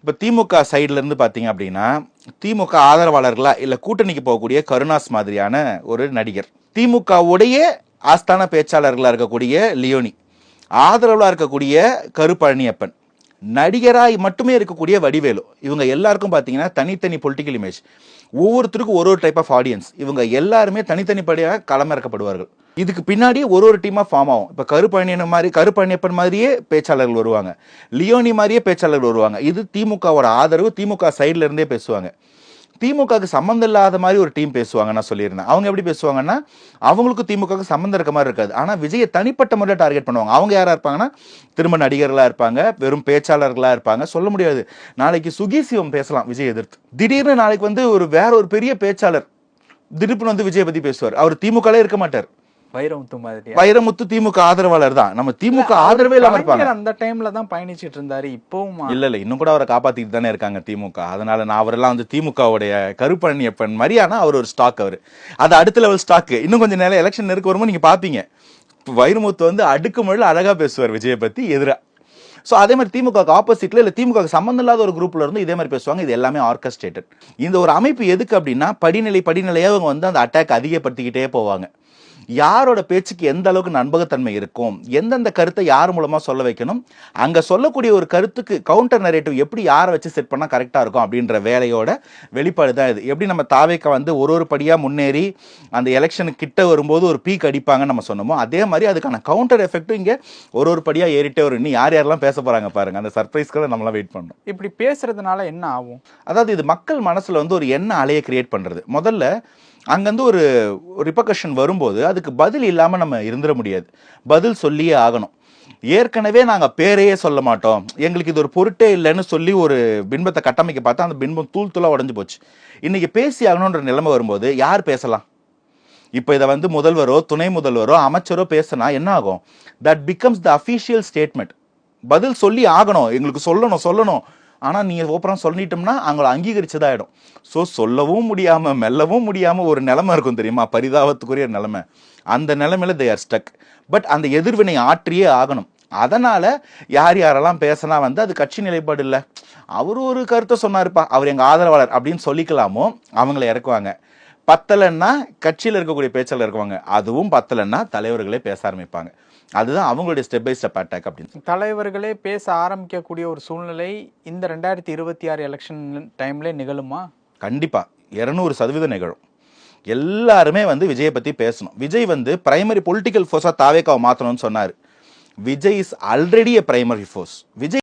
இப்போ திமுக சைட்ல இருந்து பார்த்தீங்க அப்படின்னா, திமுக ஆதரவாளர்களா இல்லை கூட்டணிக்கு போகக்கூடிய கருணாஸ் மாதிரியான ஒரு நடிகர், திமுகவுடைய ஆஸ்தான பேச்சாளர்களாக இருக்கக்கூடிய லியோனி, ஆதரவாக இருக்கக்கூடிய கரு பழனியப்பன், நடிகராய் மட்டுமே இருக்கக்கூடிய வடிவேலு, இவங்க எல்லாருக்கும் பார்த்தீங்கன்னா தனித்தனி பொலிட்டிக்கல் இமேஜ். ஒவ்வொருத்தருக்கும் ஒரு டைப் ஆஃப் ஆடியன்ஸ். இவங்க எல்லாருமே தனித்தனிப்படியாக களமிறக்கப்படுவார்கள். இதுக்கு பின்னாடி ஒரு டீமாக ஃபார்ம் ஆகும். இப்போ கருப்பழனியப்பன் மாதிரியே பேச்சாளர்கள் வருவாங்க, லியோனி மாதிரியே பேச்சாளர்கள் வருவாங்க. இது திமுகவோட ஆதரவு, திமுக சைட்ல இருந்தே பேசுவாங்க. திமுகவுக்கு சம்மந்தம் இல்லாத மாதிரி ஒரு டீம் பேசுவாங்க. நான் சொல்லியிருந்தேன். அவங்க எப்படி பேசுவாங்கன்னா, அவங்களுக்கும் திமுகவுக்கு சம்மந்தம் இருக்க மாதிரி இருக்காது. ஆனால் விஜயை தனிப்பட்ட முறையில் டார்கெட் பண்ணுவாங்க. அவங்க யாராக இருப்பாங்கன்னா, திரும்ப நடிகர்களாக இருப்பாங்க, வெறும் பேச்சாளர்களாக இருப்பாங்க. சொல்ல முடியாது. நாளைக்கு சுகீசிவம் பேசலாம் விஜய் எதிர்த்து. திடீர்னு நாளைக்கு வந்து வேற ஒரு பெரிய பேச்சாளர் திடீர்னு வந்து விஜயை பத்தி பேசுவார். அவர் திமுகலே இருக்க மாட்டார். வைரமுத்து திமுக ஆதரவாளர் தான். நம்ம திமுக ஆதரவே இல்லாம இருப்பாங்க. அந்த டைம்ல தான் பயணிச்சிட்டு இருந்தாரு. இப்பவும் இல்ல இன்னும் கூட அவரை காப்பாத்திட்டு தானே இருக்காங்க திமுக. அதனால நான் அவரெல்லாம் வந்து திமுகவுடைய கருப்பழனியப்பன் மாதிரியான அவர் ஒரு ஸ்டாக். அவர் அது அடுத்த லெவல் ஸ்டாக். இன்னும் கொஞ்சம் நேரம் எலெக்ஷன் நெருக்க வரும்போது நீங்க பாப்பீங்க, வைரமுத்து வந்து அடுக்கு மொழியில் அழகா பேசுவார் விஜயை பத்தி எதிரா. ஸோ அதே மாதிரி திமுக ஆப்போசிட்ல இல்லை திமுக சம்மந்தம் இல்லாத ஒரு குரூப்ல இருந்து இதே மாதிரி பேசுவாங்க. இது எல்லாமே ஆர்கஸ்ட்ரேட்டட். இந்த ஒரு அமைப்பு எதுக்கு அப்படின்னா, படிநிலையாக அவங்க வந்து அந்த அட்டாக் அதிகப்படுத்திக்கிட்டே போவாங்க. யாரோட பேச்சுக்கு எந்த அளவுக்கு நம்பகத்தன்மை இருக்கும், எந்தெந்த கருத்தை யார் மூலமா சொல்ல வைக்கணும், அங்க சொல்லக்கூடிய ஒரு கருத்துக்கு கவுண்டர் நரேட்டிவ் எப்படி யாரை வச்சு செட் பண்ணா கரெக்டா இருக்கும் அப்படின்ற வேலையோட வெளிப்பாடு தான் இது. எப்படி நம்ம தாவேக்க வந்து ஒரு படியா முன்னேறி அந்த எலெக்ஷனுக்கு கிட்ட வரும்போது ஒரு பீக் அடிப்பாங்கன்னு நம்ம சொன்னோமோ, அதே மாதிரி அதுக்கான கவுண்டர் எஃபெக்டும் இங்க ஒரு படியா ஏறிட்டே வரும். இன்னும் யார் யாரெல்லாம் பேச போறாங்க பாருங்க. அந்த சர்ப்ரைஸ்க்கு நம்மளாம் வெயிட் பண்ணணும். இப்படி பேசுறதுனால என்ன ஆகும்? அதாவது இது மக்கள் மனசுல வந்து ஒரு எண்ண அலையை கிரியேட் பண்றது. முதல்ல அங்கேருந்து ஒரு ரிப்பர்கஷன் வரும்போது அதுக்கு பதில் இல்லாமல் நம்ம இருந்துட முடியாது. பதில் சொல்லியே ஆகணும். ஏற்கனவே நாங்கள் பேரையே சொல்ல மாட்டோம், எங்களுக்கு இது ஒரு பொருட்டே இல்லைன்னு சொல்லி ஒரு பின்பத்தை கட்டமைக்க பார்த்தா அந்த பின்பம் தூள் தூளாக உடஞ்சி போச்சு. இன்னைக்கு பேசி ஆகணுன்ற நிலைமை வரும்போது யார் பேசலாம்? இப்போ இதை வந்து முதல்வரோ துணை முதல்வரோ அமைச்சரோ பேசினா என்ன ஆகும்? That becomes the official statement. பதில் சொல்லி ஆகணும், எங்களுக்கு சொல்லணும். ஆனால் நீங்கள் ஓப்பராக சொல்லிட்டோம்னா அவங்கள அங்கீகரிச்சதாயிடும். ஸோ சொல்லவும் முடியாமல் மெல்லவும் முடியாமல் ஒரு நிலைமை இருக்கும் தெரியுமா, பரிதாபத்துக்குரிய நிலைமை. அந்த நிலைமையில தே ஆர் ஸ்டக். பட் அந்த எதிர்வினை ஆற்றியே ஆகணும். அதனால் யாரெல்லாம் பேசினா வந்து அது கட்சி நிலைப்பாடு இல்லை, அவர் ஒரு கருத்தை சொன்னாருப்பா, அவர் எங்கள் ஆதரவாளர் அப்படின்னு சொல்லிக்கலாமோ அவங்கள இறக்குவாங்க. பத்தலைன்னா கட்சியில் இருக்கக்கூடிய பேச்சாளர் இருக்குவாங்க. அதுவும் பத்தலைன்னா தலைவர்களே பேச ஆரம்பிப்பாங்க. அதுதான் அவங்களுடைய ஸ்டெப் பை ஸ்டெப் அட்டாக். அப்படின்னு தலைவர்களே பேச ஆரம்பிக்கக்கூடிய ஒரு சூழ்நிலை இந்த 2026 எலெக்ஷன் டைம்ல நிகழுமா? கண்டிப்பா 200% நிகழும். எல்லாருமே வந்து விஜயை பத்தி பேசணும். விஜய் வந்து பிரைமரி பொலிட்டிக்கல் ஃபோர்ஸா தாவேக்காவை மாற்றணும்னு சொன்னார். Vijay is already a primary force. Vijay